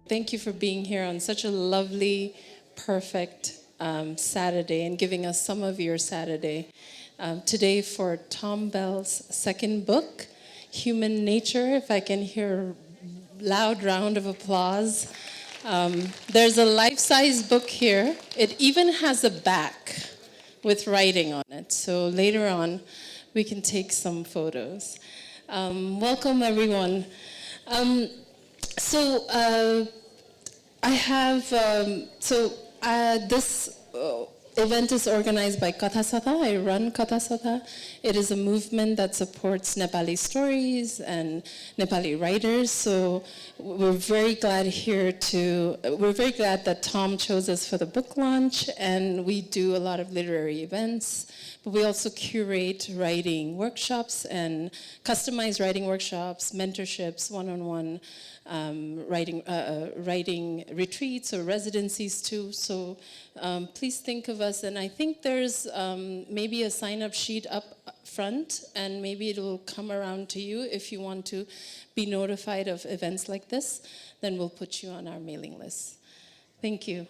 Thank you for being here on such a lovely, perfect Saturday and giving us some of your Saturday. Today for Tom Bell's second book, Human Nature. If I can hear a loud round of applause. There's a life-size book here. It even has a back with writing on it. So later on, we can take some photos. Welcome, everyone. I have, this event is organized by Kathasatha. I run Kathasatha. It is a movement that supports Nepali stories and Nepali writers. So we're very glad that Tom chose us for the book launch, and we do a lot of literary events. But we also curate writing workshops and customized writing workshops, mentorships, one-on-one writing retreats or residencies too. So please think of us. And I think there's maybe a sign-up sheet up front, and maybe it will come around to you if you want to be notified of events like this. Then we'll put you on our mailing list. Thank you.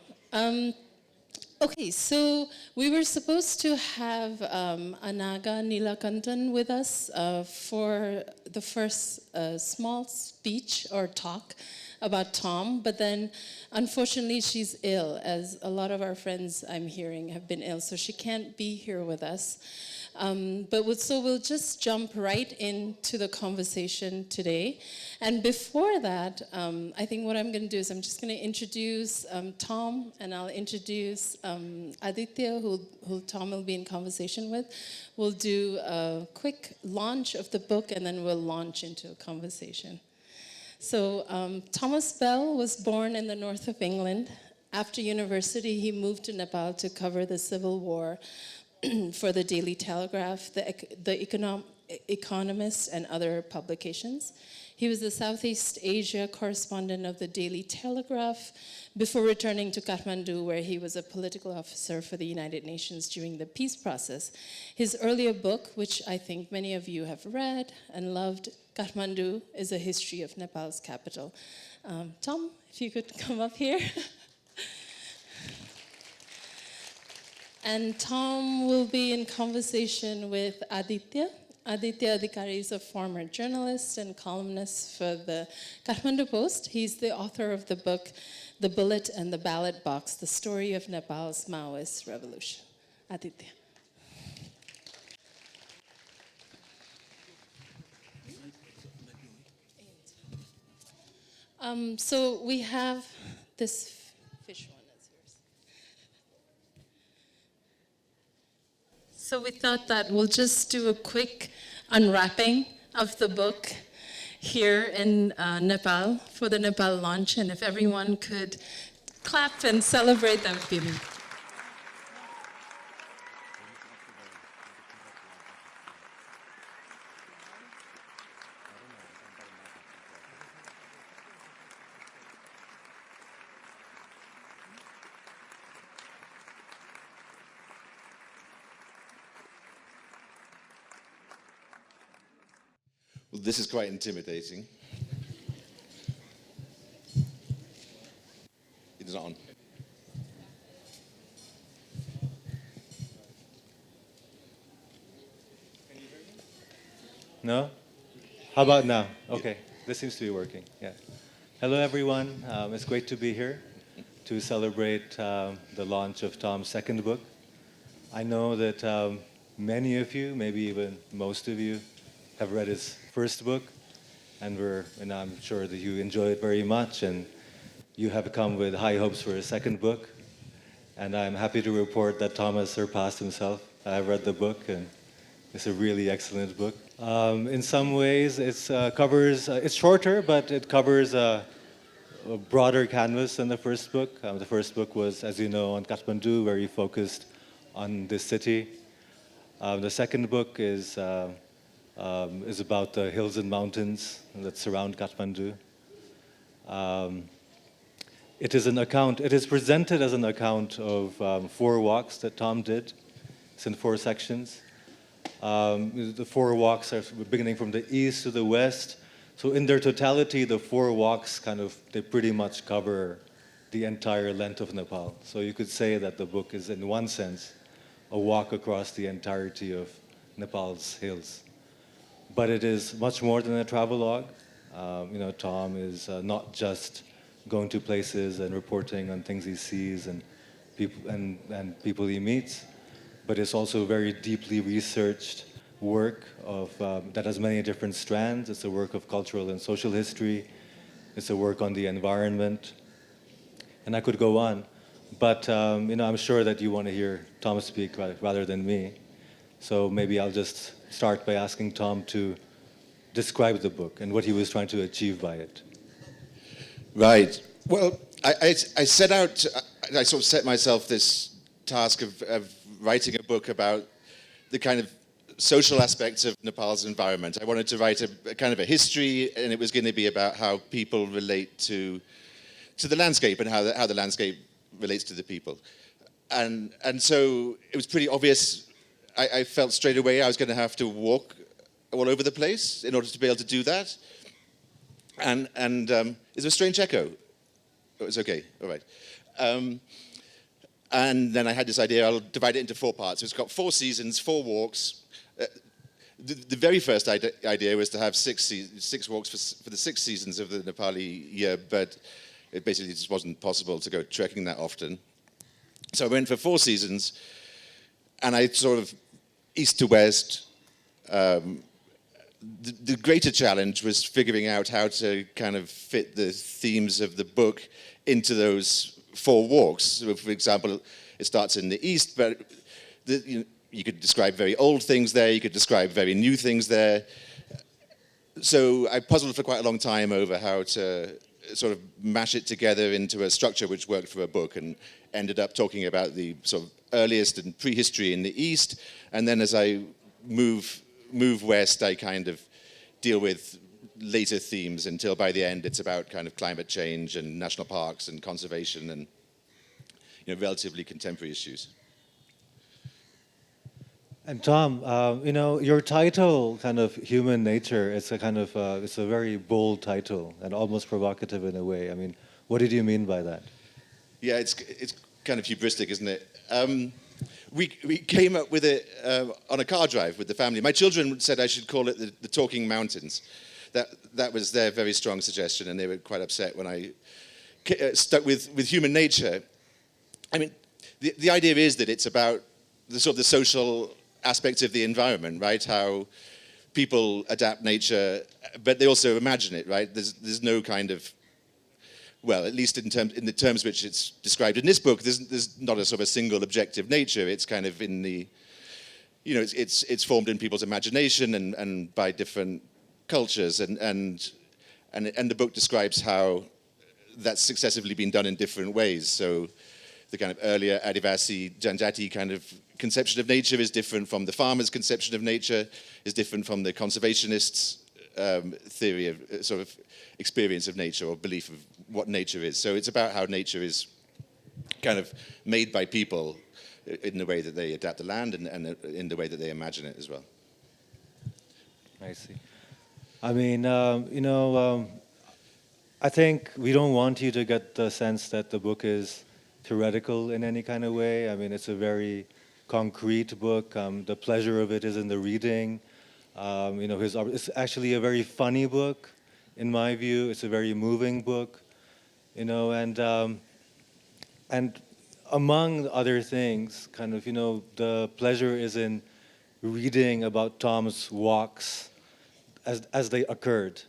Okay, so we were supposed to have Anaga Nilakantan with us for the first small speech or talk about Tom, but then unfortunately she's ill, as a lot of our friends I'm hearing have been ill, so she can't be here with us. So we'll just jump right into the conversation today. And before that, I think what I'm going to do is I'm just going to introduce Tom, and I'll introduce Aditya, who Tom will be in conversation with. We'll do a quick launch of the book, and then we'll launch into a conversation. So Thomas Bell was born in the north of England. After university, he moved to Nepal to cover the civil war for the Daily Telegraph, the Economist, and other publications. He was the Southeast Asia correspondent of the Daily Telegraph before returning to Kathmandu, where he was a political officer for the United Nations during the peace process. His earlier book, which I think many of you have read and loved, Kathmandu, is a history of Nepal's capital. Tom, if you could come up here. And Tom will be in conversation with Aditya. Aditya Adhikari is a former journalist and columnist for the Kathmandu Post. He's the author of the book, The Bullet and the Ballot Box, The Story of Nepal's Maoist Revolution. Aditya. So we have this fish one. So we thought that we'll just do a quick unwrapping of the book here in Nepal for the Nepal launch, and if everyone could clap and celebrate, that would be amazing. Well, this is quite intimidating. It is on. No? How about now? Okay, this seems to be working. Yeah. Hello, everyone. It's great to be here to celebrate the launch of Tom's second book. I know that many of you, maybe even most of you, have read his first book, and I'm sure that you enjoy it very much, and you have come with high hopes for his second book. And I'm happy to report that Tom has surpassed himself. I've read the book, and it's a really excellent book. In some ways, it's shorter, but it covers a broader canvas than the first book. The first book was, as you know, on Kathmandu, where he focused on this city. The second book is about the hills and mountains that surround Kathmandu. It is presented as an account of 4 walks that Tom did. It's in 4 sections. The 4 walks are beginning from the east to the west, So in their totality, the 4 walks they pretty much cover the entire length of Nepal. So you could say that the book is, in one sense, a walk across the entirety of Nepal's hills. But it is much more than a travelogue. Tom is not just going to places and reporting on things he sees and people he meets, but it's also very deeply researched work that has many different strands. It's a work of cultural and social history. It's a work on the environment, and I could go on. But I'm sure that you want to hear Tom speak rather than me. So maybe I'll just start by asking Tom to describe the book and what he was trying to achieve by it. Right. Well, I set out, I sort of set myself this task of writing a book about the kind of social aspects of Nepal's environment. I wanted to write a kind of a history, and it was going to be about how people relate to the landscape and how the landscape relates to the people. And so it was pretty obvious. I felt straight away I was going to have to walk all over the place in order to be able to do that. And is there a strange echo? Oh, it's okay, all right. And then I had this idea, I'll divide it into 4 parts. So it's got 4 seasons, 4 walks. The very first idea was to have 6 walks for the 6 seasons of the Nepali year, but it basically just wasn't possible to go trekking that often. So I went for 4 seasons, and I sort of east to west. The greater challenge was figuring out how to kind of fit the themes of the book into those 4 walks. So for example, it starts in the east, but you could describe very old things there, you could describe very new things there. So I puzzled for quite a long time over how to sort of mash it together into a structure which worked for a book, and ended up talking about the sort of earliest and prehistory in the east, and then as I move west, I kind of deal with later themes until by the end it's about kind of climate change and national parks and conservation and relatively contemporary issues. And Tom, your title, kind of Human Nature, it's a very bold title and almost provocative in a way. I mean, what did you mean by that? Yeah, it's kind of hubristic, isn't it? We came up with it on a car drive with the family. My children said I should call it the Talking Mountains. That was their very strong suggestion, and they were quite upset when I stuck with human nature. I mean, the idea is that it's about the sort of the social aspects of the environment, right? How people adapt nature, but they also imagine it, right? There's no kind of, well, at least in the terms which it's described in this book, there's not a sort of a single objective nature. It's kind of in the, it's formed in people's imagination and by different cultures, and the book describes how that's successively been done in different ways. So the kind of earlier Adivasi, Janjati kind of conception of nature is different from the farmer's conception of nature, is different from the conservationists' theory of sort of experience of nature or belief of what nature is. So it's about how nature is kind of made by people in the way that they adapt the land and in the way that they imagine it as well. I see. I mean, I think we don't want you to get the sense that the book is theoretical in any kind of way. I mean, it's a very concrete book. The pleasure of it is in the reading. It's actually a very funny book, in my view. It's a very moving book, and among other things, kind of, the pleasure is in reading about Tom's walks as they occurred.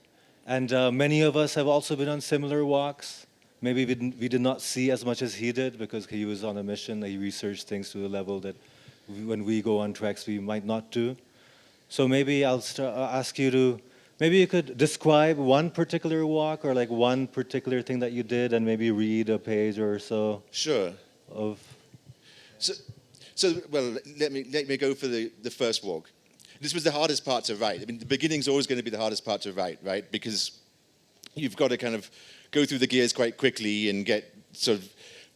And many of us have also been on similar walks. Maybe we did not see as much as he did because he was on a mission. He researched things to a level that when we go on treks, we might not do. So maybe I'll ask you to, maybe you could describe one particular walk or like one particular thing that you did and maybe read a page or so. Sure. So well, let me go for the first walk. This was the hardest part to write. I mean, the beginning's always going to be the hardest part to write, right? Because you've got to kind of go through the gears quite quickly and get sort of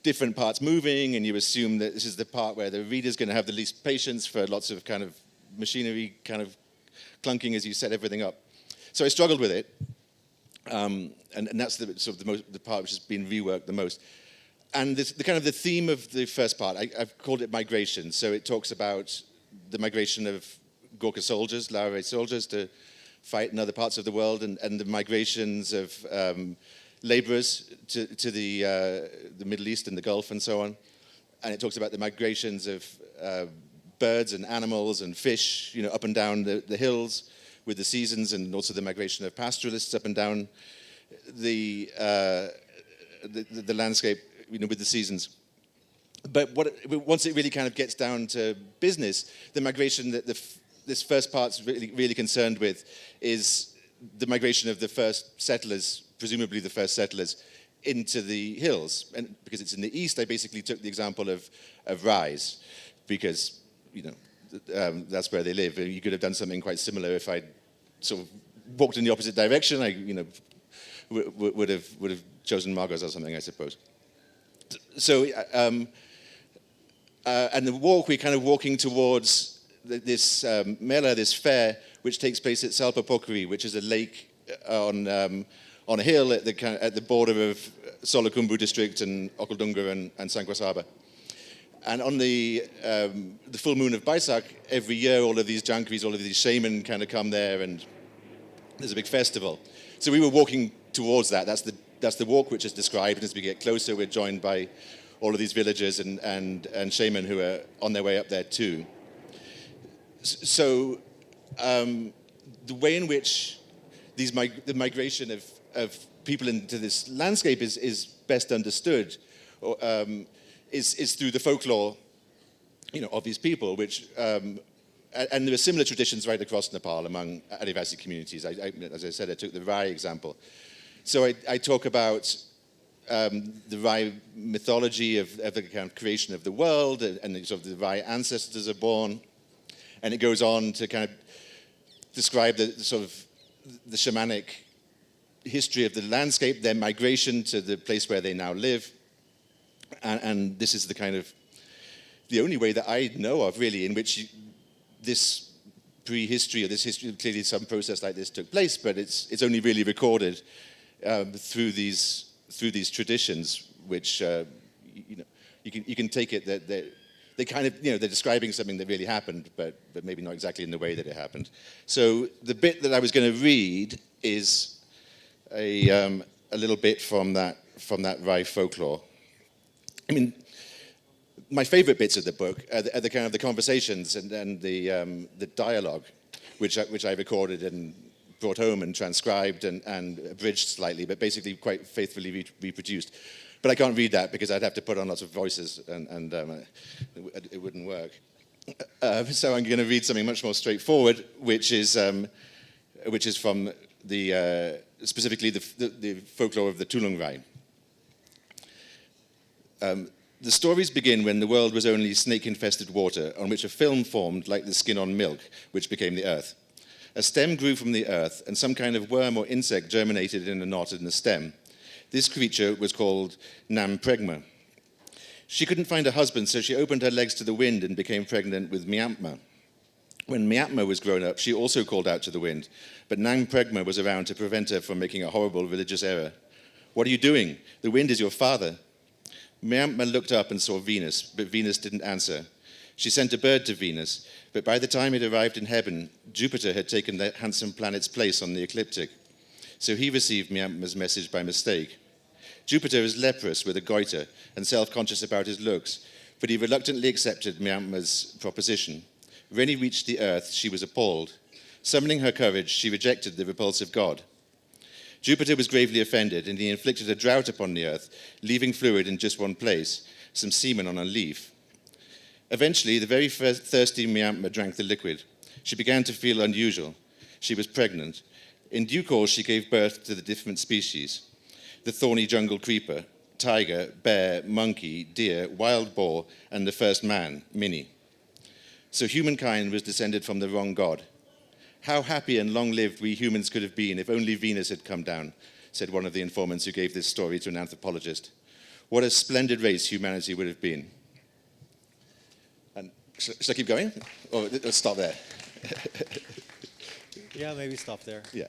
different parts moving, and you assume that this is the part where the reader's going to have the least patience for lots of kind of machinery kind of clunking as you set everything up. So I struggled with it. And that's the part which has been reworked the most. And the kind of the theme of the first part, I've called it migration. So it talks about the migration of Gurkha soldiers, Lara soldiers, to fight in other parts of the world, and the migrations of laborers to the Middle East and the Gulf and so on. And it talks about the migrations of birds and animals and fish, up and down the hills with the seasons, and also the migration of pastoralists up and down the landscape, with the seasons. But once it really kind of gets down to business, the migration that this first part's really concerned with is the migration of the first settlers, presumably the first settlers, into the hills. And because it's in the east, I basically took the example of Rise, because that's where they live. You could have done something quite similar if I'd sort of walked in the opposite direction. I would have chosen Margos or something, I suppose. So, and the walk, we're kind of walking towards this Mela, this fair, which takes place at Salpapokuri, which is a lake on a hill at the border of Solukhumbu district and Okhaldunga and Sangkosaba. And on the full moon of Baisak, every year all of these jankaris, all of these shaman kind of come there, and there's a big festival. So we were walking towards that. That's the walk which is described, and as we get closer, we're joined by all of these villagers and shaman who are on their way up there too. So the way in which the migration of people into this landscape is best understood is through the folklore, of these people, which and there are similar traditions right across Nepal among Adivasi communities. As I said, I took the Rai example. So I talk about the Rai mythology of the kind of creation of the world, and sort of the Rai ancestors are born, and it goes on to kind of describe the sort of the shamanic history of the landscape, their migration to the place where they now live, and this is the kind of the only way that I know of really in which this prehistory or this history, clearly some process like this took place, but it's only really recorded through these traditions, which you can take it that they kind of they're describing something that really happened, but maybe not exactly in the way that it happened. So the bit that I was going to read is a little bit from that Rai folklore. I mean, my favorite bits of the book are the kind of the conversations and the dialogue, which I recorded and brought home and transcribed and abridged slightly, but basically quite faithfully reproduced. But I can't read that because I'd have to put on lots of voices and it wouldn't work. So I'm going to read something much more straightforward, which is from specifically the folklore of the Tulung Rai. The stories begin when the world was only snake-infested water on which a film formed like the skin on milk, which became the earth. A stem grew from the earth, and some kind of worm or insect germinated in a knot in the stem. This creature was called Nam Pregma. She couldn't find a husband, so she opened her legs to the wind and became pregnant with Miampma. When Miampma was grown up, she also called out to the wind, but Nam Pregma was around to prevent her from making a horrible religious error. "What are you doing? The wind is your father." Miampma looked up and saw Venus, but Venus didn't answer. She sent a bird to Venus, but by the time it arrived in heaven, Jupiter had taken the handsome planet's place on the ecliptic. So he received Miampma's message by mistake. Jupiter is leprous with a goiter and self-conscious about his looks, but he reluctantly accepted Miampma's proposition. When he reached the earth, she was appalled. Summoning her courage, she rejected the repulsive god. Jupiter was gravely offended, and he inflicted a drought upon the earth, leaving fluid in just one place, some semen on a leaf. Eventually, the very thirsty Miampma drank the liquid. She began to feel unusual. She was pregnant. In due course, she gave birth to the different species: the thorny jungle creeper, tiger, bear, monkey, deer, wild boar, and the first man, Mini. So humankind was descended from the wrong god. "How happy and long-lived we humans could have been if only Venus had come down," said one of the informants who gave this story to an anthropologist. "What a splendid race humanity would have been." And should I keep going? Or let's stop there. Yeah, maybe stop there. Yeah.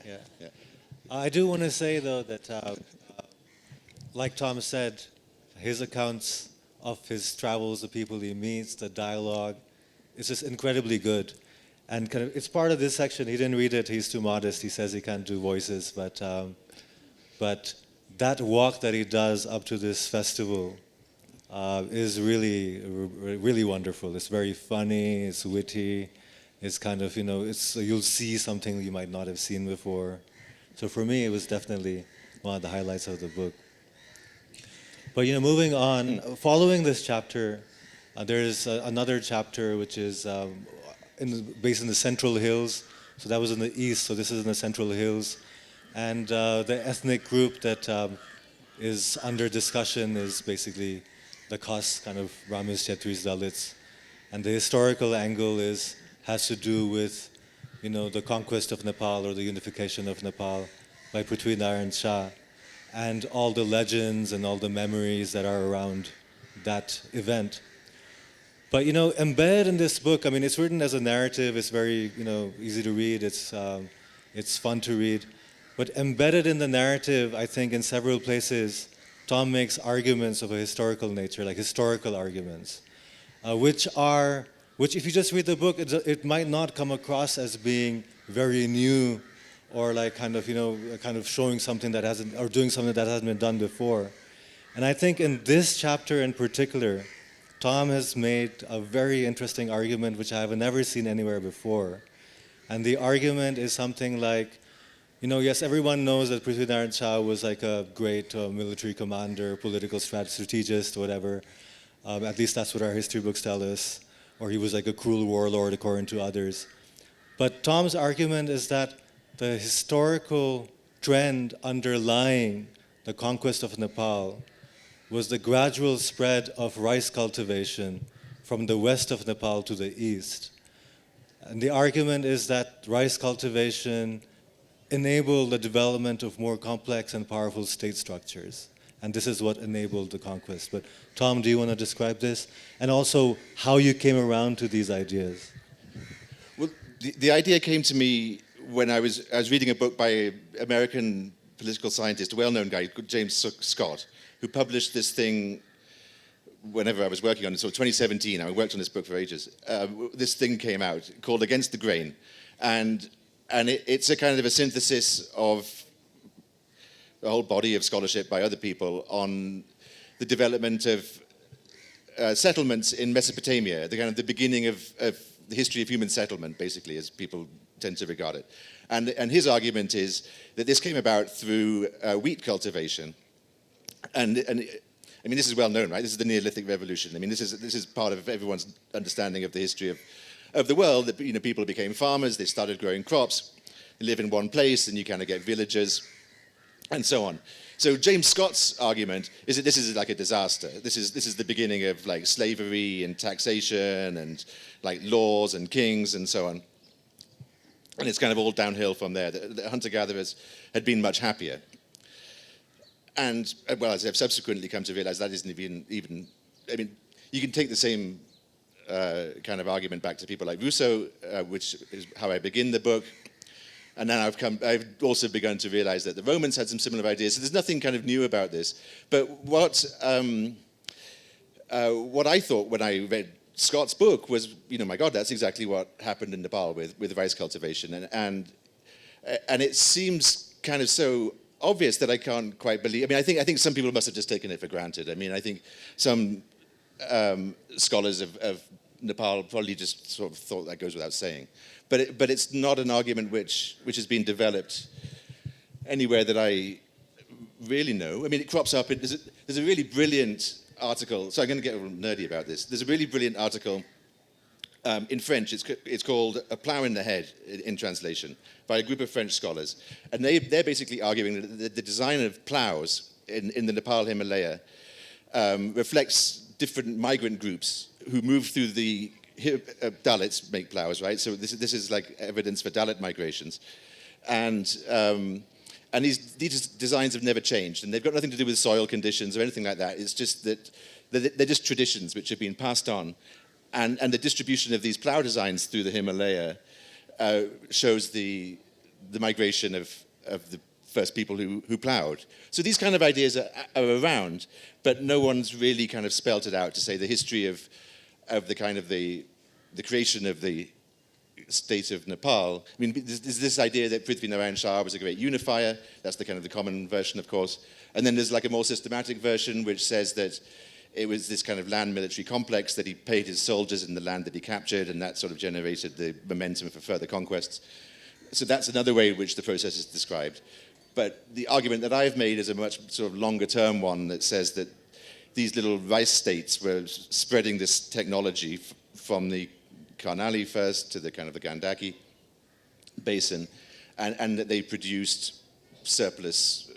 I do want to say, though, that like Tom said, his accounts of his travels, the people he meets, the dialogue, is just incredibly good. And kind of, it's part of this section. He didn't read it. He's too modest. He says he can't do voices. But that walk that he does up to this festival is really wonderful. It's very funny. It's witty. It's kind of, you'll see something you might not have seen before. So for me, it was definitely one of the highlights of the book. But moving on, following this chapter, there's another chapter which is based in the Central Hills. So that was in the east. So this is in the Central Hills, and the ethnic group that is under discussion is basically the Khas, kind of Ramis, Chetris, Dalits, and the historical angle has to do with the conquest of Nepal or the unification of Nepal by Prithviraj Shah, and all the legends and all the memories that are around that event. But embedded in this book, I mean, it's written as a narrative. It's very easy to read. It's fun to read. But embedded in the narrative, I think in several places, Tom makes arguments of a historical nature, like historical arguments, which if you just read the book, it might not come across as being very new, or like kind of showing something that hasn't, or doing something that hasn't been done before. And I think in this chapter in particular, Tom has made a very interesting argument which I have never seen anywhere before. And the argument is something like, yes, everyone knows that Prithviraj Shah was like a great military commander, political strategist, whatever. At least that's what our history books tell us. Or he was like a cruel warlord according to others. But Tom's argument is that the historical trend underlying the conquest of Nepal was the gradual spread of rice cultivation from the west of Nepal to the east. And the argument is that rice cultivation enabled the development of more complex and powerful state structures. And this is what enabled the conquest. But Tom, do you want to describe this? And also how you came around to these ideas? Well, the idea came to me when I was reading a book by an American political scientist, a well-known guy called James Scott, who published this thing whenever I was working on it. So 2017, I worked on this book for ages. This thing came out called Against the Grain. And it's a kind of a synthesis of a whole body of scholarship by other people on the development of settlements in Mesopotamia, the beginning of the history of human settlement, basically, as people tend to regard it. And his argument is that this came about through wheat cultivation. And I mean, this is well known, right? This is the Neolithic Revolution. I mean, this is part of everyone's understanding of the history of the world. That people became farmers, they started growing crops, they live in one place, and you kind of get villages, and so on. So James Scott's argument is that this is like a disaster. This is the beginning of like slavery and taxation and like laws and kings and so on. And it's kind of all downhill from there. The hunter-gatherers had been much happier. And, well, as I've subsequently come to realize, that isn't even I mean, you can take the same kind of argument back to people like Rousseau, which is how I begin the book. And then I've also begun to realize that the Romans had some similar ideas. So there's nothing kind of new about this. But what I thought when I read Scott's book was, my God, that's exactly what happened in Nepal with rice cultivation. And it seems kind of so obvious that I can't quite believe. I mean, I think some people must have just taken it for granted. I mean, I think some scholars of Nepal probably just sort of thought that goes without saying. But it's not an argument which has been developed anywhere that I really know. I mean, it crops up. There's a really brilliant article. So I'm going to get a little nerdy about this. There's a really brilliant article in French. It's called "A Plough in the Head" in translation, by a group of French scholars, and they're basically arguing that the design of ploughs in the Nepal Himalaya reflects different migrant groups who move through the Dalits make ploughs, right? So this is like evidence for Dalit migrations, and these designs have never changed, and they've got nothing to do with soil conditions or anything like that. It's just that they're just traditions which have been passed on, and the distribution of these plough designs through the Himalaya shows the migration of the first people who ploughed. So these kind of ideas are around, but no one's really kind of spelt it out to say the history of the kind of the creation of the state of Nepal. I mean, there's this idea that Prithvi Narayan Shah was a great unifier. That's the kind of the common version, of course. And then there's like a more systematic version which says that it was this kind of land military complex that he paid his soldiers in the land that he captured, and that sort of generated the momentum for further conquests. So that's another way in which the process is described. But the argument that I've made is a much sort of longer term one that says that these little rice states were spreading this technology from the Karnali first to the kind of the Gandaki basin, and that they produced surplus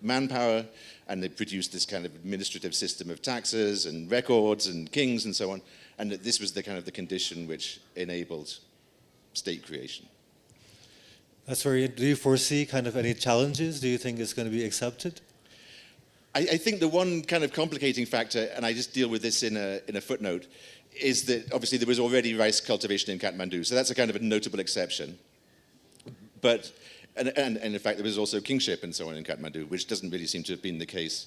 manpower, and they produced this kind of administrative system of taxes and records and kings and so on, and that this was the kind of the condition which enabled state creation. That's very. Do you foresee kind of any challenges? Do you think it's going to be accepted? I think the one kind of complicating factor, and I just deal with this in a footnote, is that obviously there was already rice cultivation in Kathmandu, so that's a kind of a notable exception. But and in fact there was also kingship and so on in Kathmandu, which doesn't really seem to have been the case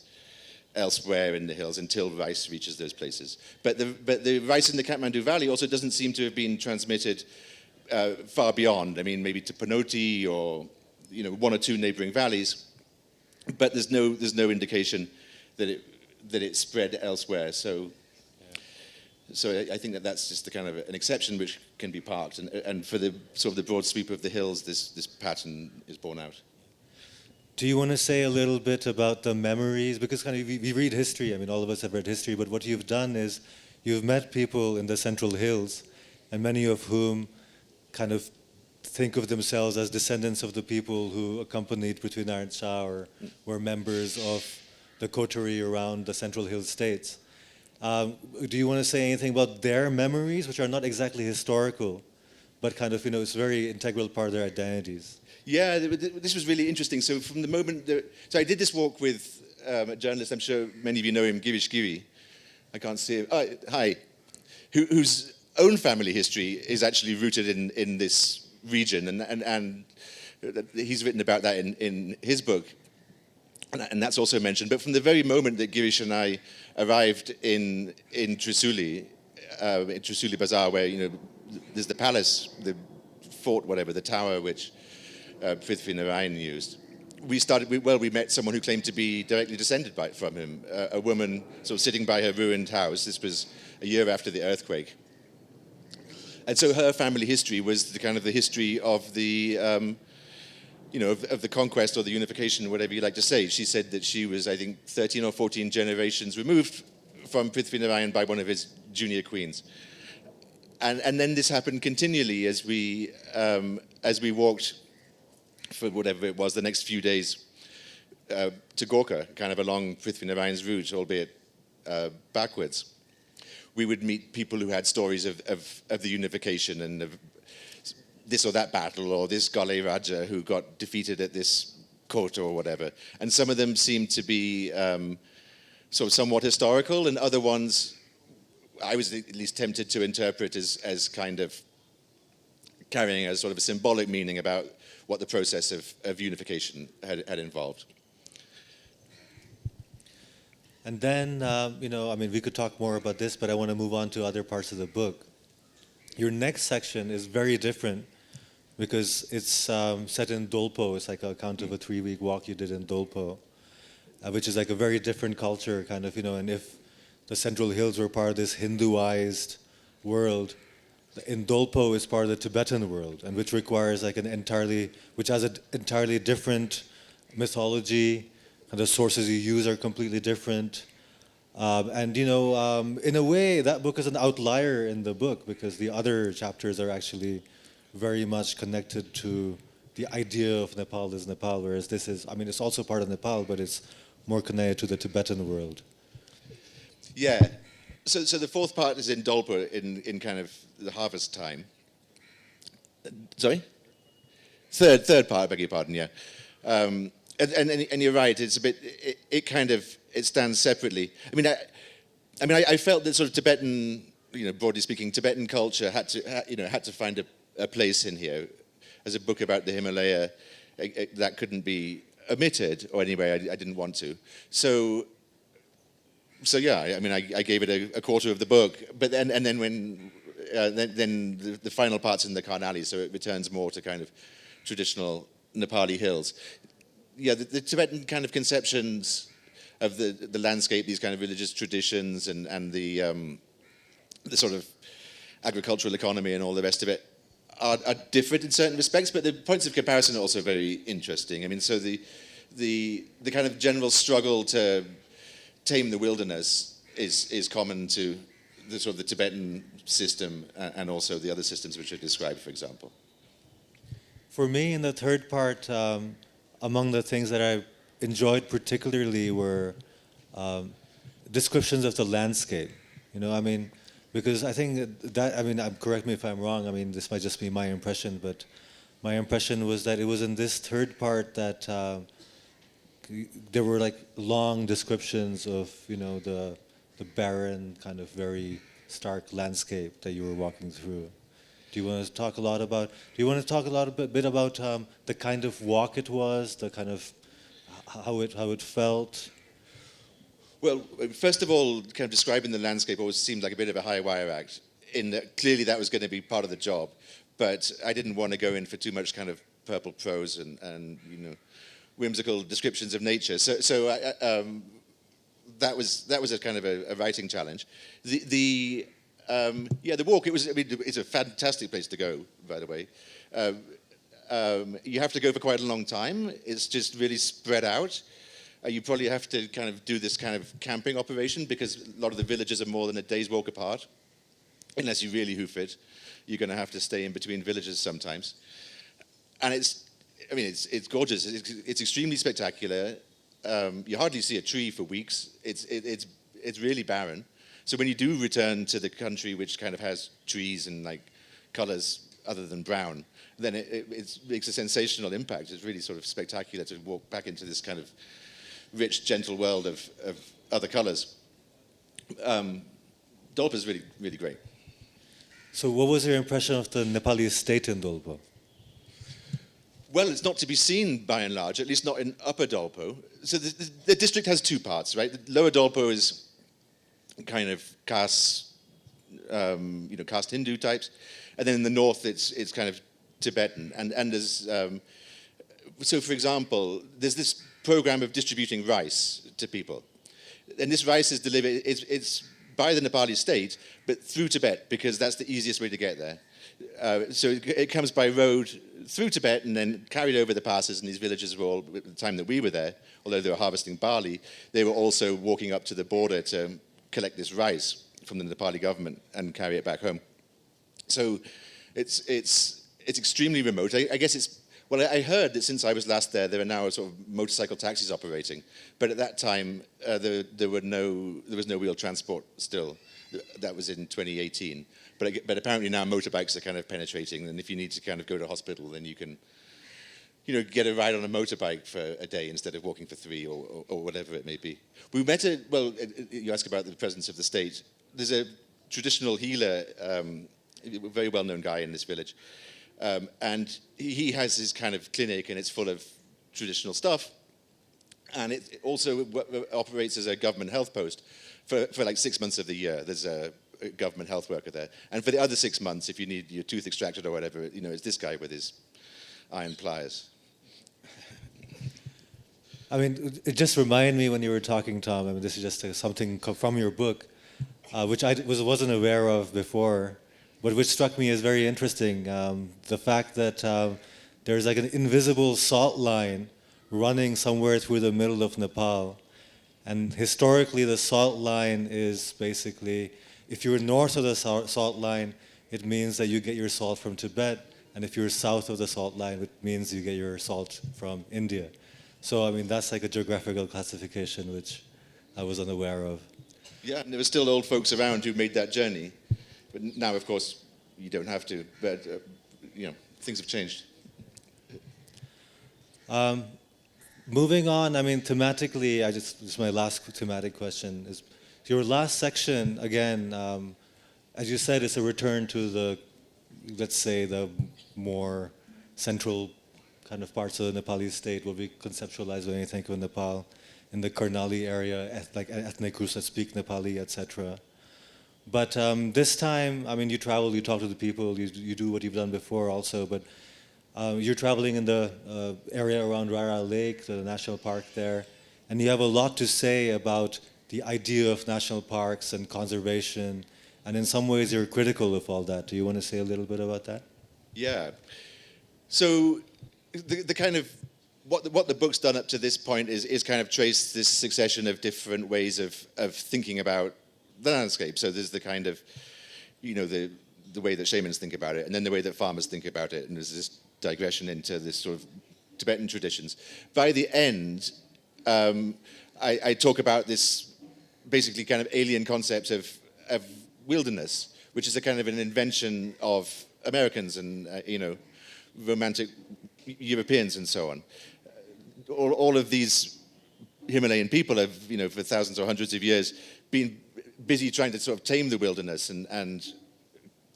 elsewhere in the hills until rice reaches those places. But the rice in the Kathmandu Valley also doesn't seem to have been transmitted far beyond. I mean, maybe to Panoti or one or two neighboring valleys. But there's no indication that it spread elsewhere. So I think that's just the kind of an exception which can be parked. And for the sort of the broad sweep of the hills, this pattern is borne out. Do you want to say a little bit about the memories? Because kind of we read history. I mean, all of us have read history. But what you've done is you've met people in the Central Hills, and many of whom kind of think of themselves as descendants of the people who accompanied Prithvi Narayan Shah or were members of the coterie around the Central Hills states. Do you want to say anything about their memories, which are not exactly historical, but kind of, it's a very integral part of their identities? Yeah, this was really interesting. So from the moment, so I did this walk with a journalist, I'm sure many of you know him, Girish Giri. I can't see him. Oh, hi. Whose own family history is actually rooted in this region, and he's written about that in his book, and that's also mentioned. But from the very moment that Girish and I arrived in Trisuli Bazaar, where there's the palace, the fort, whatever, the tower which Prithvi Narayan used, we met someone who claimed to be directly descended from him, a woman sort of sitting by her ruined house. This was a year after the earthquake. And so her family history was the kind of the history of the, of the conquest or the unification, whatever you like to say. She said that she was, I think, 13 or 14 generations removed from Prithvi Narayan by one of his junior queens. And then this happened continually as we walked for whatever it was the next few days to Gorkha, kind of along Prithvi Narayan's route, albeit backwards. We would meet people who had stories of the unification and of this or that battle, or this Gale Raja who got defeated at this court or whatever. And some of them seemed to be sort of somewhat historical, and other ones I was at least tempted to interpret as kind of carrying a sort of a symbolic meaning about what the process of unification had involved. And then, we could talk more about this, but I want to move on to other parts of the book. Your next section is very different because it's set in Dolpo. It's like an account of a 3-week walk you did in Dolpo, which is like a very different culture, kind of, and if the Central Hills were part of this Hinduized world, in Dolpo is part of the Tibetan world, and which requires like which has an entirely different mythology, and the sources you use are completely different. In a way, that book is an outlier in the book because the other chapters are actually very much connected to the idea of Nepal as Nepal, whereas this is, it's also part of Nepal, but it's more connected to the Tibetan world. Yeah. So the fourth part is in Dolpo in kind of the harvest time. Sorry? Third part, I beg your pardon, yeah. And you're right. It's a bit. It stands separately. I felt that sort of Tibetan, broadly speaking, Tibetan culture had to find a place in here. As a book about the Himalaya, that couldn't be omitted, or anyway, I didn't want to. So yeah, I mean, I gave it a quarter of the book, but then when the final part's in the Karnali, so it returns more to kind of traditional Nepali hills. Yeah, the Tibetan kind of conceptions of the landscape, these kind of religious traditions, and the sort of agricultural economy and all the rest of it are different in certain respects, but the points of comparison are also very interesting. I mean, so the kind of general struggle to tame the wilderness is common to the sort of the Tibetan system and also the other systems which are described, for example. For me, in the third part, among the things that I enjoyed particularly were descriptions of the landscape. You know, I mean, because I think that, I mean, correct me if I'm wrong, I mean, this might just be my impression, but my impression was that it was in this third part that there were like long descriptions of, you know, the barren, kind of very stark landscape that you were walking through. Do you want to talk a bit about the kind of walk it was, the kind of how it felt? Well, first of all, kind of describing the landscape always seemed like a bit of a high wire act, in that clearly that was going to be part of the job, but I didn't want to go in for too much kind of purple prose and you know, whimsical descriptions of nature. So that was a kind of a writing challenge. The walk, it's a fantastic place to go, by the way. You have to go for quite a long time. It's just really spread out. You probably have to kind of do this kind of camping operation because a lot of the villages are more than a day's walk apart. Unless you really hoof it, you're going to have to stay in between villages sometimes. And it's gorgeous. It's extremely spectacular. You hardly see a tree for weeks. It's really barren. So when you do return to the country, which kind of has trees and like colors other than brown, then it makes a sensational impact. It's really sort of spectacular to walk back into this kind of rich, gentle world of other colors. Dolpo is really, really great. So what was your impression of the Nepali state in Dolpo? Well, it's not to be seen by and large, at least not in Upper Dolpo. So the district has two parts, right? The Lower Dolpo is kind of caste Hindu types, and then in the north it's kind of Tibetan. And there's so for example, there's this program of distributing rice to people, and this rice is delivered. It's by the Nepali state, but through Tibet because that's the easiest way to get there. So it comes by road through Tibet and then carried over the passes, and these villages were all, at the time that we were there, although they were harvesting barley, they were also walking up to the border to collect this rice from the Nepali government and carry it back home. So it's extremely remote. I guess I heard that since I was last there are now sort of motorcycle taxis operating, but at that time there was no real transport still. That was in 2018. But apparently now motorbikes are kind of penetrating, and if you need to kind of go to hospital, then you can, you know, get a ride on a motorbike for a day instead of walking for 3 or whatever it may be. We met you ask about the presence of the state. There's a traditional healer, a very well-known guy in this village, and he has his kind of clinic, and it's full of traditional stuff, and it also operates as a government health post for like 6 months of the year. There's a government health worker there, and for the other 6 months, if you need your tooth extracted or whatever, you know, it's this guy with his iron pliers. I mean, it just reminded me when you were talking, Tom. I mean, this is just something from your book, which I wasn't aware of before, but which struck me as very interesting. The fact that there's like an invisible salt line running somewhere through the middle of Nepal, and historically, the salt line is basically, if you're north of the salt line, it means that you get your salt from Tibet, and if you're south of the salt line, it means you get your salt from India. So, I mean, that's like a geographical classification which I was unaware of. Yeah, and there were still old folks around who made that journey. But now, of course, you don't have to. But, you know, things have changed. Moving on, I mean, thematically, this is my last thematic question. Is your last section, again, as you said, it's a return to the, let's say, the more central kind of parts of the Nepali state, what we conceptualize when you think of Nepal, in the Karnali area, like ethnic groups that speak Nepali, etc. But this time, I mean, you travel, you talk to the people, you do what you've done before also, but you're traveling in the area around Rara Lake, the national park there, and you have a lot to say about the idea of national parks and conservation, and in some ways you're critical of all that. Do you want to say a little bit about that? Yeah. So the kind of what the book's done up to this point is kind of trace this succession of different ways of thinking about the landscape. So there's the kind of, you know, the way that shamans think about it, and then the way that farmers think about it, and there's this digression into this sort of Tibetan traditions. By the end, I talk about this basically kind of alien concept of wilderness, which is a kind of an invention of Americans and you know, romantic Europeans and so on. All of these Himalayan people have, you know, for thousands or hundreds of years been busy trying to sort of tame the wilderness and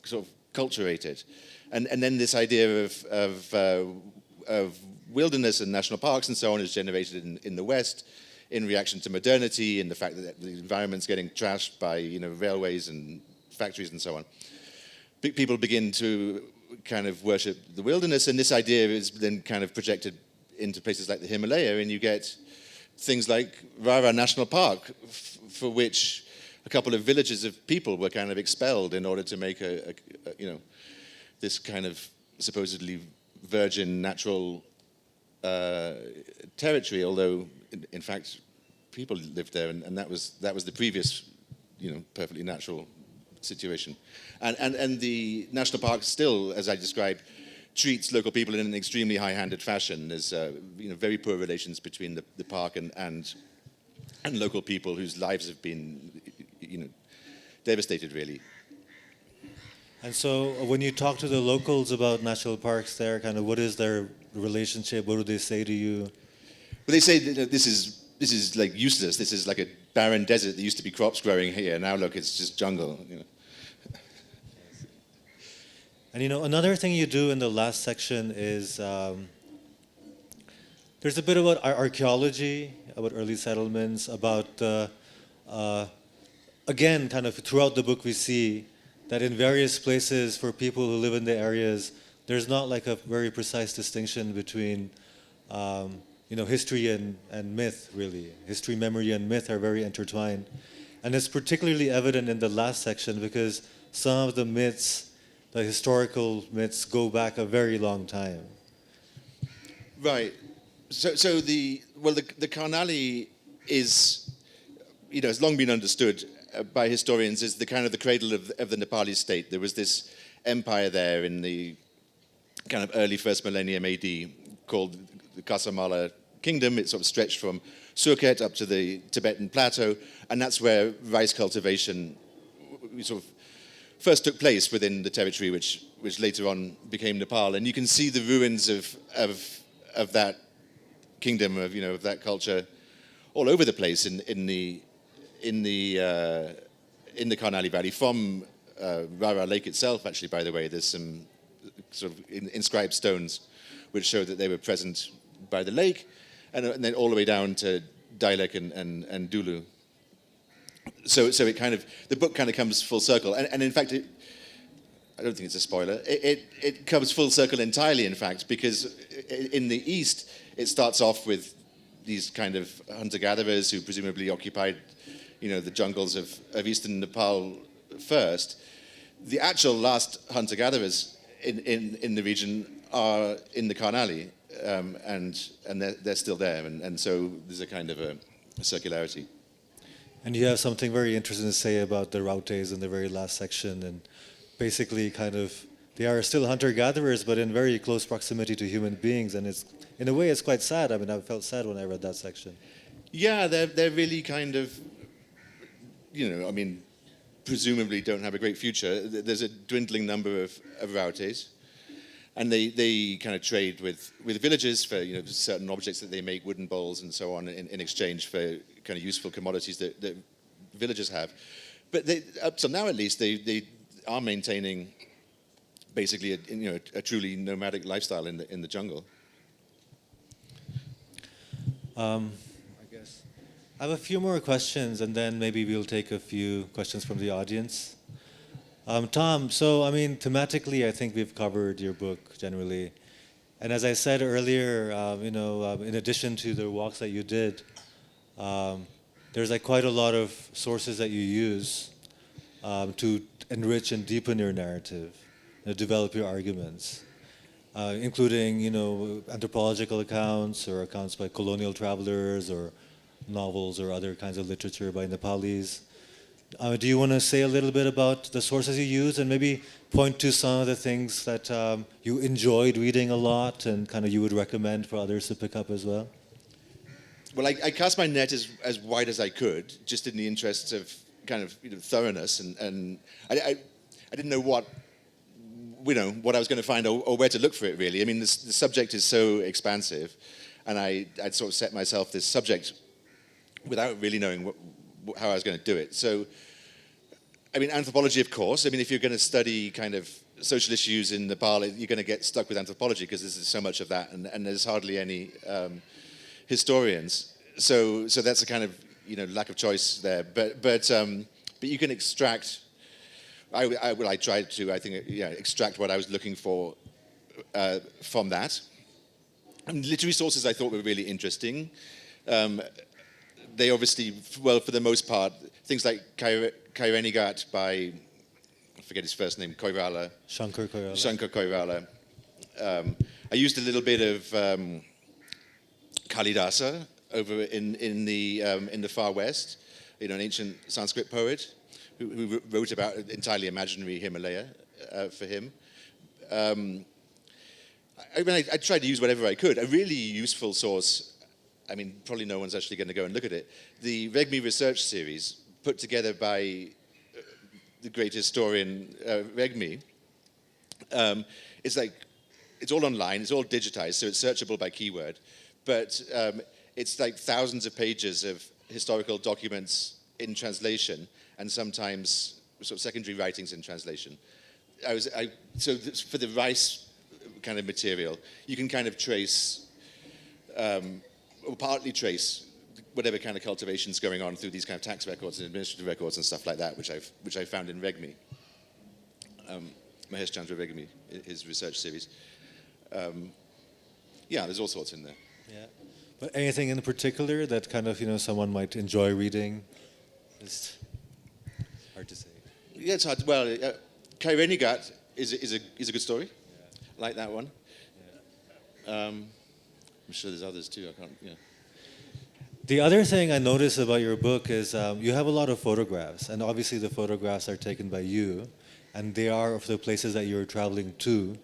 sort of cultivate it. And then this idea of wilderness and national parks and so on is generated in the West in reaction to modernity and the fact that the environment's getting trashed by, you know, railways and factories and so on. People begin to kind of worship the wilderness, and this idea is then kind of projected into places like the Himalaya, and you get things like Rara National Park, for which a couple of villages of people were kind of expelled in order to make a you know, this kind of supposedly virgin natural territory, although in fact people lived there, and that was the previous, you know, perfectly natural situation. And the national park still, as I described, treats local people in an extremely high-handed fashion. There's you know, very poor relations between the park and local people whose lives have been, you know, devastated really. And so when you talk to the locals about national parks there, kind of what is their relationship? What do they say to you? Well, they say that this is like useless. This is like a barren desert. There used to be crops growing here. Now look, it's just jungle. You know. And you know, another thing you do in the last section is there's a bit about archaeology, about early settlements, about again, kind of throughout the book we see that in various places for people who live in the areas, there's not like a very precise distinction between you know, history and myth, really. History, memory, and myth are very intertwined. And it's particularly evident in the last section because some of the myths, the historical myths, go back a very long time. Right. So the Karnali is, you know, has long been understood by historians as the kind of the cradle of the Nepali state. There was this empire there in the kind of early first millennium AD called the Kasamala Kingdom. It sort of stretched from Surkhet up to the Tibetan plateau, and that's where rice cultivation sort of first took place within the territory, which later on became Nepal. And you can see the ruins of that kingdom, of, you know, of that culture, all over the place in the Karnali Valley. From Rara Lake itself, actually, by the way, there's some sort of inscribed stones which show that they were present by the lake, and then all the way down to Dailek and Dulu. So it kind of, the book kind of comes full circle, and in fact, I don't think it's a spoiler. It comes full circle entirely, in fact, because in the east it starts off with these kind of hunter-gatherers who presumably occupied, you know, the jungles of eastern Nepal first. The actual last hunter-gatherers in the region are in the Karnali, and they're still there, and so there's a kind of a circularity. And you have something very interesting to say about the Rautes in the very last section, and basically kind of, they are still hunter-gatherers, but in very close proximity to human beings, and it's, in a way, it's quite sad. I mean, I felt sad when I read that section. Yeah, they're really kind of, you know, I mean, presumably don't have a great future. There's a dwindling number of Rautes, and they kind of trade with villages for, you know, certain objects that they make, wooden bowls and so on, in exchange for kind of useful commodities that villagers have. But they, up till now, at least, they are maintaining basically a truly nomadic lifestyle in the jungle. I guess I have a few more questions, and then maybe we'll take a few questions from the audience. Tom, so I mean, thematically, I think we've covered your book generally. And as I said earlier, in addition to the walks that you did, there's like quite a lot of sources that you use to enrich and deepen your narrative, develop your arguments, including anthropological accounts or accounts by colonial travelers or novels or other kinds of literature by Nepalis. Do you want to say a little bit about the sources you use and maybe point to some of the things that you enjoyed reading a lot and kind of you would recommend for others to pick up as well? Well, I cast my net as wide as I could, just in the interests of kind of thoroughness, and I didn't know what I was going to find or where to look for it, really. I mean, the subject is so expansive, and I'd sort of set myself this subject without really knowing how I was going to do it. So, I mean, anthropology, of course. I mean, if you're going to study kind of social issues in Nepal, you're going to get stuck with anthropology because there's so much of that, and there's hardly any historians. So that's a kind of lack of choice there. But you can extract. I tried to extract what I was looking for from that. And literary sources I thought were really interesting. They obviously, well, for the most part, things like Kairenigat by, I forget his first name, Koirala. Shankar Koirala. Shankar Koirala. I used a little bit of Kalidasa over in the far west, an ancient Sanskrit poet who wrote about an entirely imaginary Himalaya for him. I tried to use whatever I could. A really useful source, I mean, probably no one's actually going to go and look at it. The Regmi research series, put together by the great historian Regmi, it's all online, it's all digitized, so it's searchable by keyword. But it's like thousands of pages of historical documents in translation, and sometimes sort of secondary writings in translation. So for the rice kind of material, you can kind of trace, or partly trace, whatever kind of cultivation's going on through these kind of tax records and administrative records and stuff like that, which I found in Regmi, Mahesh Chandra Regmi, his research series. There's all sorts in there. Yeah, but anything in particular that kind of someone might enjoy reading? It's hard to say. Yeah, it's hard. Well, Kairenigat is a good story. Yeah. I like that one. Yeah. I'm sure there's others too. I can't. Yeah. The other thing I noticed about your book is you have a lot of photographs, and obviously the photographs are taken by you, and they are of the places that you're traveling to.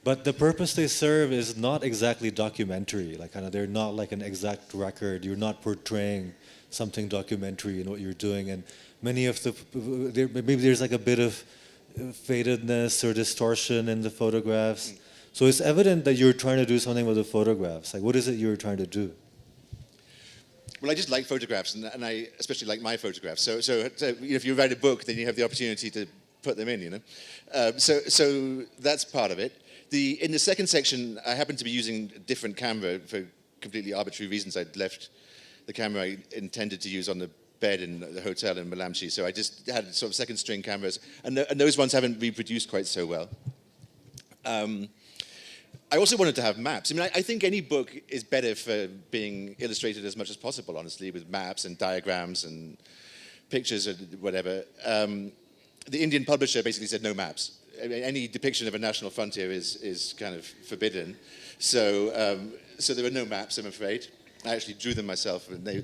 But the purpose they serve is not exactly documentary. Like they're not like an exact record. You're not portraying something documentary in what you're doing, and many of maybe there's like a bit of fadedness or distortion in the photographs. So it's evident that you're trying to do something with the photographs. Like, what is it you're trying to do? Well, I just like photographs, and I especially like my photographs. So if you write a book, then you have the opportunity to put them in. So that's part of it. In the second section, I happened to be using a different camera for completely arbitrary reasons. I'd left the camera I intended to use on the bed in the hotel in Malamchi, so I just had sort of second string cameras, and those ones haven't reproduced quite so well. I also wanted to have maps. I mean, I think any book is better for being illustrated as much as possible, honestly, with maps and diagrams and pictures or whatever. The Indian publisher basically said no maps. I mean, any depiction of a national frontier is kind of forbidden. So there were no maps, I'm afraid. I actually drew them myself, and they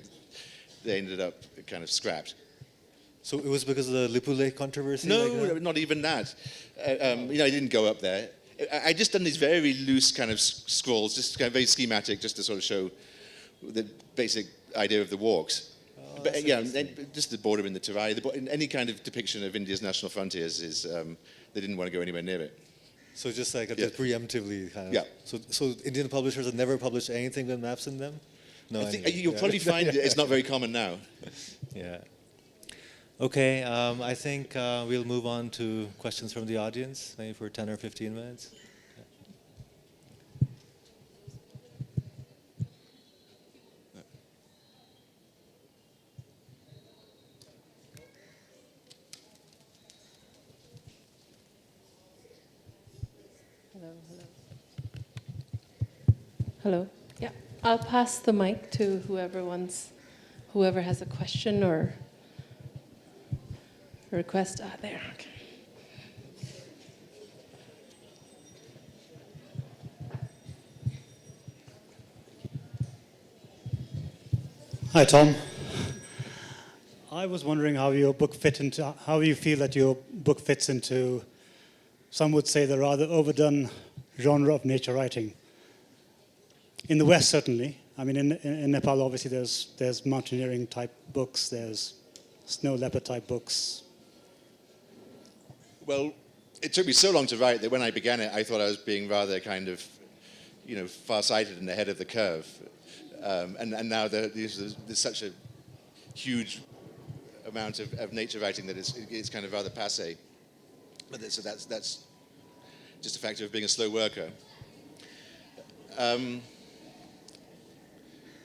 ended up kind of scrapped. So it was because of the Lipulekh controversy? No, like not even that. I didn't go up there. I just done these very loose kind of scrolls, just kind of very schematic, just to sort of show the basic idea of the walks. Oh, but just the border in the Terai, any kind of depiction of India's national frontiers is they didn't want to go anywhere near it. So just like preemptively kind of. Yeah. So Indian publishers have never published anything with maps in them? No. You'll probably find it's not very common now. Yeah. Okay, I think we'll move on to questions from the audience, maybe for 10 or 15 minutes. Hello. Yeah, I'll pass the mic to whoever has a question or a request. There. Okay. Hi, Tom. I was wondering how you feel that your book fits into, some would say, the rather overdone genre of nature writing. In the West, certainly. I mean, in Nepal, obviously, there's mountaineering type books, there's snow leopard type books. Well, it took me so long to write that when I began it, I thought I was being rather kind of, far-sighted and ahead of the curve. And now there's such a huge amount of nature writing that it's kind of rather passé. So that's just a factor of being a slow worker.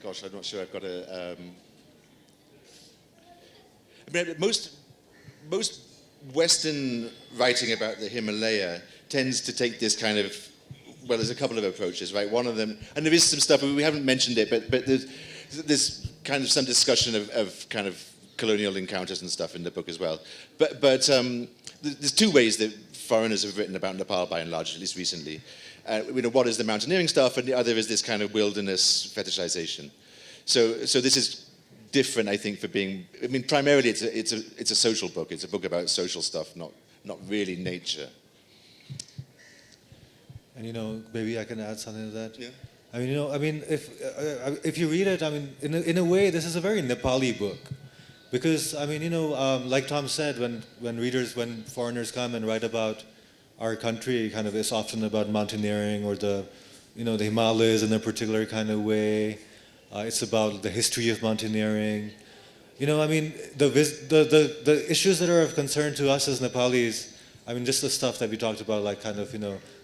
Gosh, I'm not sure I've got a... most Western writing about the Himalaya tends to take this kind of... Well, there's a couple of approaches, right? One of them... And there is some stuff, we haven't mentioned it, but there's kind of some discussion of kind of colonial encounters and stuff in the book as well. But there's two ways that foreigners have written about Nepal, by and large, at least recently. One is the mountaineering stuff, and the other is this kind of wilderness fetishization. So this is different, I think, for being. I mean, primarily it's a social book. It's a book about social stuff, not really nature. And maybe I can add something to that. Yeah. I mean, if you read it, I mean, in a way, this is a very Nepali book, because I mean, like Tom said, when foreigners come and write about our country, kind of it's often about mountaineering or the Himalayas in a particular kind of way. It's about the history of mountaineering. I mean, the issues that are of concern to us as Nepalis, I mean, just the stuff that we talked about, like kind of,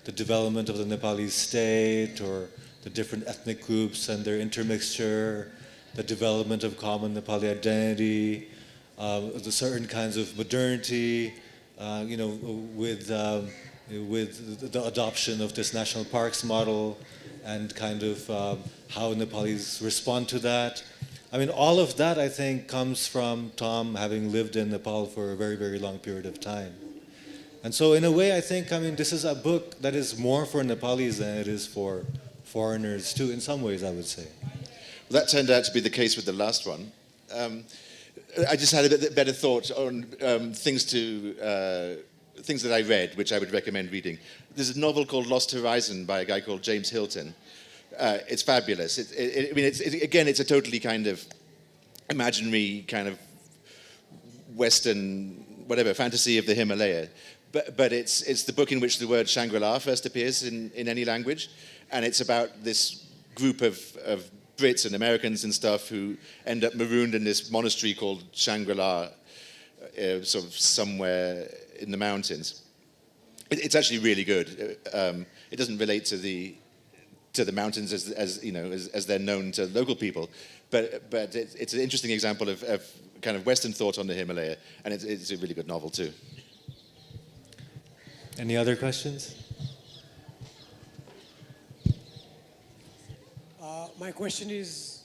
the development of the Nepali state or the different ethnic groups and their intermixture, the development of common Nepali identity, the certain kinds of modernity, with the adoption of this national parks model and kind of how Nepalis respond to that. I mean, all of that, I think, comes from Tom having lived in Nepal for a very, very long period of time. And so in a way, I think, this is a book that is more for Nepalis than it is for foreigners too, in some ways, I would say. Well, that turned out to be the case with the last one. I just had a bit better thought on things that I read, which I would recommend reading. There's a novel called Lost Horizon by a guy called James Hilton. It's fabulous. It's a totally kind of imaginary, kind of Western, whatever, fantasy of the Himalaya. But it's the book in which the word Shangri-La first appears in any language. And it's about this group of Brits and Americans and stuff who end up marooned in this monastery called Shangri-La, sort of somewhere in the mountains. It's actually really good. It doesn't relate to the mountains as they're known to local people, but it's an interesting example of kind of Western thought on the Himalaya, and it's a really good novel too. Any other questions? My question is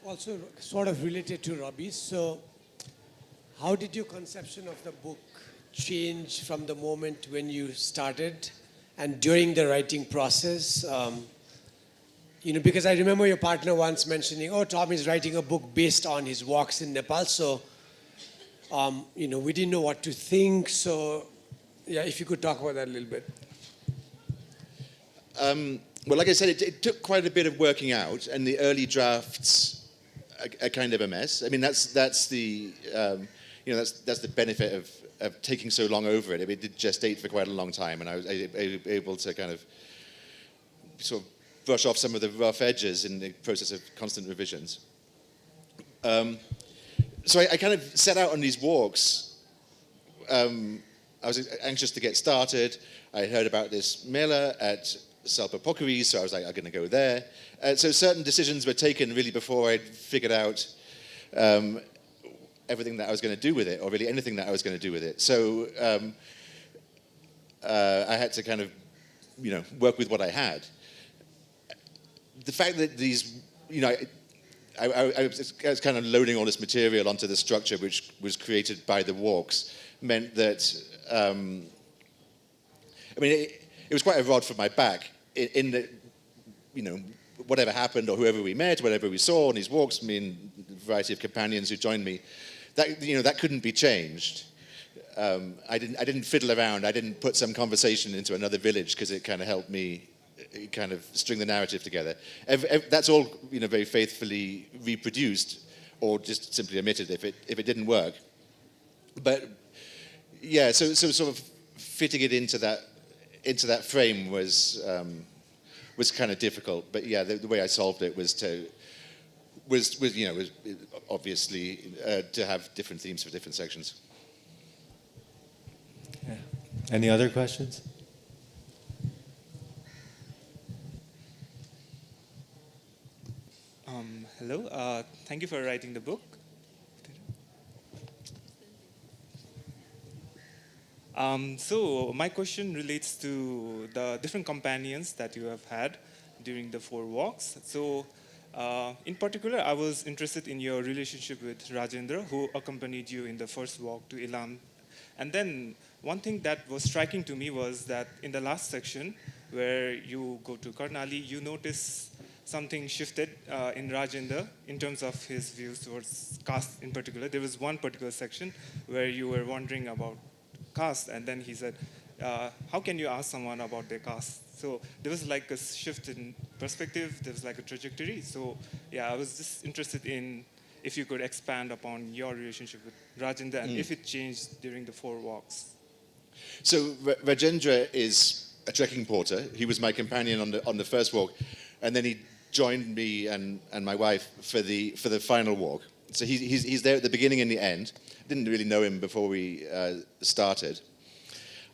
also sort of related to Robbie's. So, how did your conception of the book change from the moment when you started and during the writing process? Because I remember your partner once mentioning, Tom is writing a book based on his walks in Nepal. So, we didn't know what to think. So, yeah, if you could talk about that a little bit. Well, like I said, it took quite a bit of working out, and the early drafts are kind of a mess. I mean, that's the benefit of taking so long over it. I mean, it did gestate for quite a long time, and I was able to kind of sort of brush off some of the rough edges in the process of constant revisions. So I kind of set out on these walks. I was anxious to get started. I heard about this mela at Salpa Pokeri, so I was like, I'm going to go there. So certain decisions were taken really before I'd figured out everything that I was going to do with it, or really anything that I was going to do with it. So I had to kind of work with what I had. The fact that these, I was kind of loading all this material onto the structure which was created by the walks meant that, it was quite a rod for my back in that, whatever happened or whoever we met, whatever we saw on these walks, me and a variety of companions who joined me, that couldn't be changed. I didn't fiddle around. I didn't put some conversation into another village because it kind of helped me kind of string the narrative together. That's all very faithfully reproduced, or just simply omitted if it didn't work. But yeah, so sort of fitting it into that frame was kind of difficult. But yeah, the way I solved it was obviously to have different themes for different sections. Yeah. Any other questions? Hello. Thank you for writing the book. So my question relates to the different companions that you have had during the 4 walks. So in particular, I was interested in your relationship with Rajendra, who accompanied you in the first walk to Ilam. And then one thing that was striking to me was that in the last section, where you go to Karnali, you notice something shifted in Rajendra in terms of his views towards caste in particular. There was one particular section where you were wondering about caste, and then he said, how can you ask someone about their caste? So there was like a shift in perspective, there was like a trajectory. So yeah, I was just interested in if you could expand upon your relationship with Rajendra and if it changed during the 4 walks. So Rajendra is a trekking porter. He was my companion on the first walk, and then he joined me and my wife for the final walk. So he's there at the beginning and the end. Didn't really know him before we started.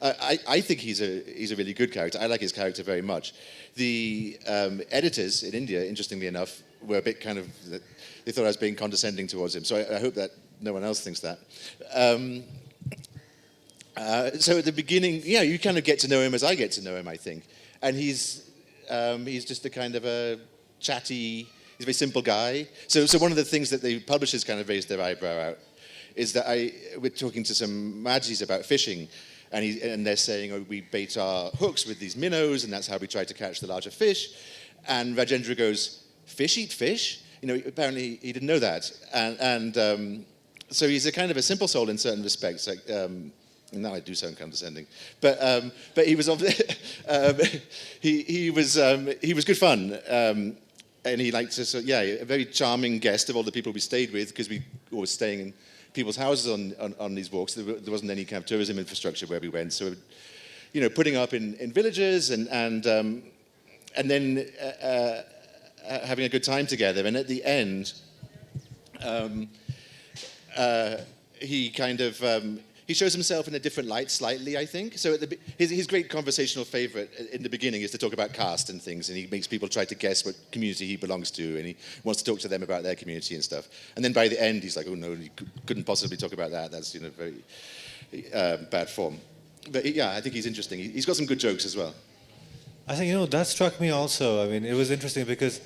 I think he's a really good character. I like his character very much. The editors in India, interestingly enough, were a bit kind of, they thought I was being condescending towards him. So I hope that no one else thinks that. So at the beginning, you kind of get to know him as I get to know him, I think. And he's just a kind of a chatty, he's a very simple guy. So one of the things that the publishers kind of raised their eyebrow at is that we're talking to some Majis about fishing, and they're saying, we bait our hooks with these minnows, and that's how we try to catch the larger fish. And Rajendra goes, fish eat fish? Apparently he didn't know that. And so he's a kind of a simple soul in certain respects. Like, now I do sound condescending, but he was he was good fun, and he liked to. So a very charming guest of all the people we stayed with, because we were staying in people's houses on these walks. There wasn't any kind of tourism infrastructure where we went, so putting up in villages and then having a good time together. And at the end, he kind of. He shows himself in a different light slightly, I think. So his great conversational favorite in the beginning is to talk about caste and things, and he makes people try to guess what community he belongs to, and he wants to talk to them about their community and stuff. And then by the end, he's like, oh no, you couldn't possibly talk about that. That's very bad form. But I think he's interesting. He's got some good jokes as well. I think, that struck me also. I mean, it was interesting because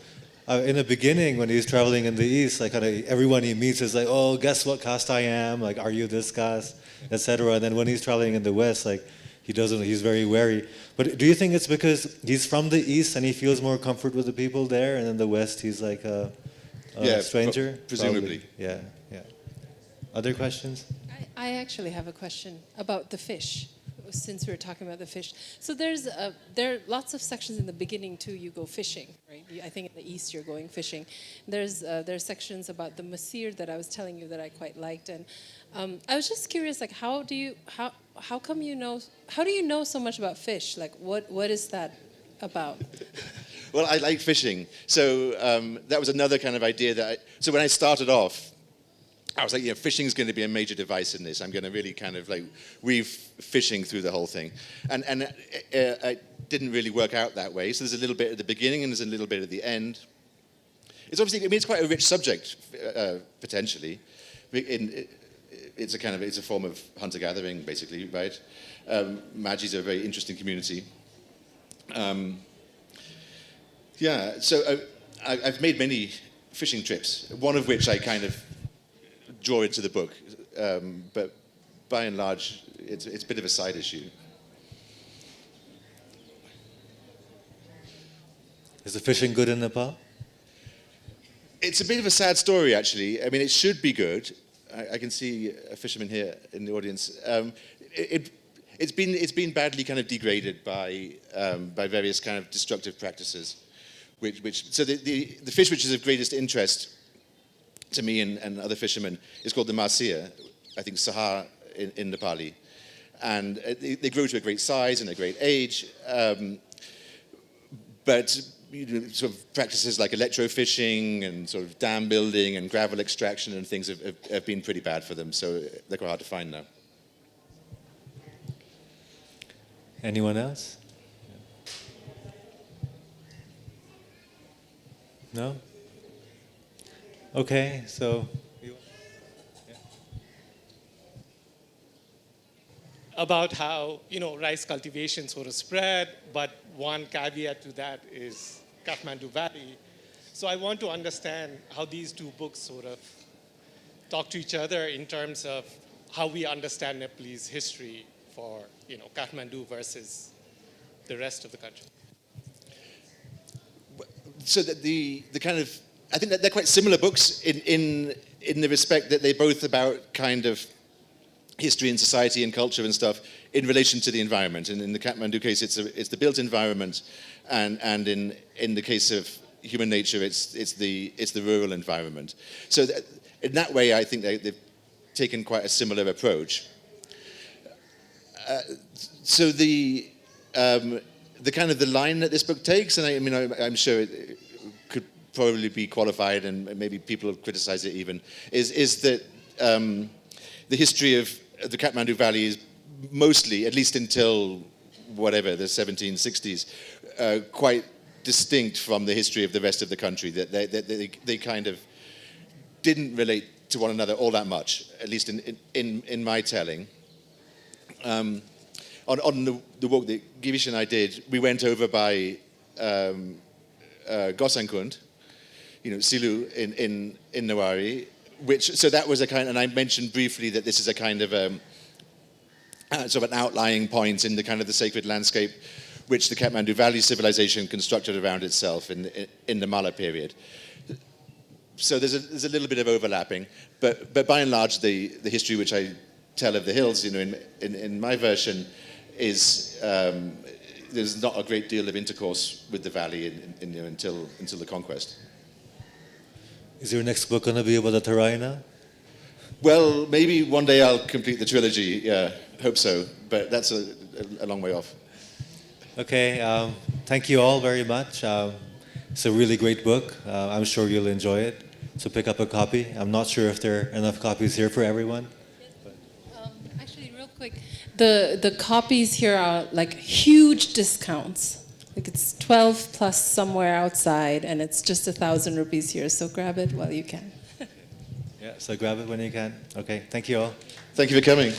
in the beginning, when he's traveling in the East, like kind of everyone he meets is like, oh, guess what caste I am? Like, are you this caste? Etc. And then when he's traveling in the West, like he's very wary. But do you think it's because he's from the East and he feels more comfort with the people there, and in the West he's like a stranger? Presumably. Probably. Yeah. Other questions? I actually have a question about the fish, since we were talking about the fish. So there are lots of sections in the beginning too. You go fishing, right? I think in the East you're going fishing. There's sections about the masir that I was telling you that I quite liked, and I was just curious, like how do you know so much about fish? Like what is that about? Well, I like fishing, so that was another kind of idea so when I started off, I was like, fishing is going to be a major device in this. I'm going to really kind of like weave fishing through the whole thing. And it didn't really work out that way. So there's a little bit at the beginning and there's a little bit at the end. It's obviously, it's quite a rich subject, potentially. It's a form of hunter-gathering, basically, right? Majis are a very interesting community. Yeah, so I've made many fishing trips, one of which I kind of draw into the book, but by and large, it's a bit of a side issue. Is the fishing good in Nepal? It's a bit of a sad story, actually. I mean, it should be good. I can see a fisherman here in the audience. It's been badly kind of degraded by various kind of destructive practices. So the fish which is of greatest interest to me and other fishermen is called the marsia, I think Sahar in Nepali. And they grow to a great size and a great age. But sort of practices like electrofishing and sort of dam building and gravel extraction and things have been pretty bad for them. So they're quite hard to find now. Anyone else? No? Okay, so... About how, rice cultivation sort of spread, but one caveat to that is Kathmandu Valley. So I want to understand how these two books sort of talk to each other in terms of how we understand Nepalese history for, Kathmandu versus the rest of the country. So that the kind of, I think that they're quite similar books in the respect that they're both about kind of history and society and culture and stuff in relation to the environment. And in the Kathmandu case, it's the built environment, and in the case of human nature, it's the rural environment. So in that way, I think they've taken quite a similar approach. So the kind of the line that this book takes, and I'm sure it could probably be qualified, and maybe people will criticize it even, is that the history of the Kathmandu Valley is mostly, at least until whatever, the 1760s, quite distinct from the history of the rest of the country, that they kind of didn't relate to one another all that much, at least in my telling. On the walk that Givish and I did, we went over by Gosankund, Silu in Nawari, so that was a kind, and I mentioned briefly that this is a kind of sort of an outlying point in the kind of the sacred landscape which the Kathmandu Valley civilization constructed around itself in the Mala period. So there's a little bit of overlapping, but by and large the history which I tell of the hills, in my version, is there's not a great deal of intercourse with the valley until the conquest. Is your next book going to be about the Taraina? Well, maybe one day I'll complete the trilogy. Yeah, hope so. But that's a long way off. Okay, thank you all very much. It's a really great book. I'm sure you'll enjoy it. So pick up a copy. I'm not sure if there are enough copies here for everyone. Actually, real quick, the copies here are like huge discounts. Like it's 12 plus somewhere outside, and it's just 1,000 rupees here. So grab it while you can. Yeah, so grab it when you can. Okay, thank you all. Thank you for coming.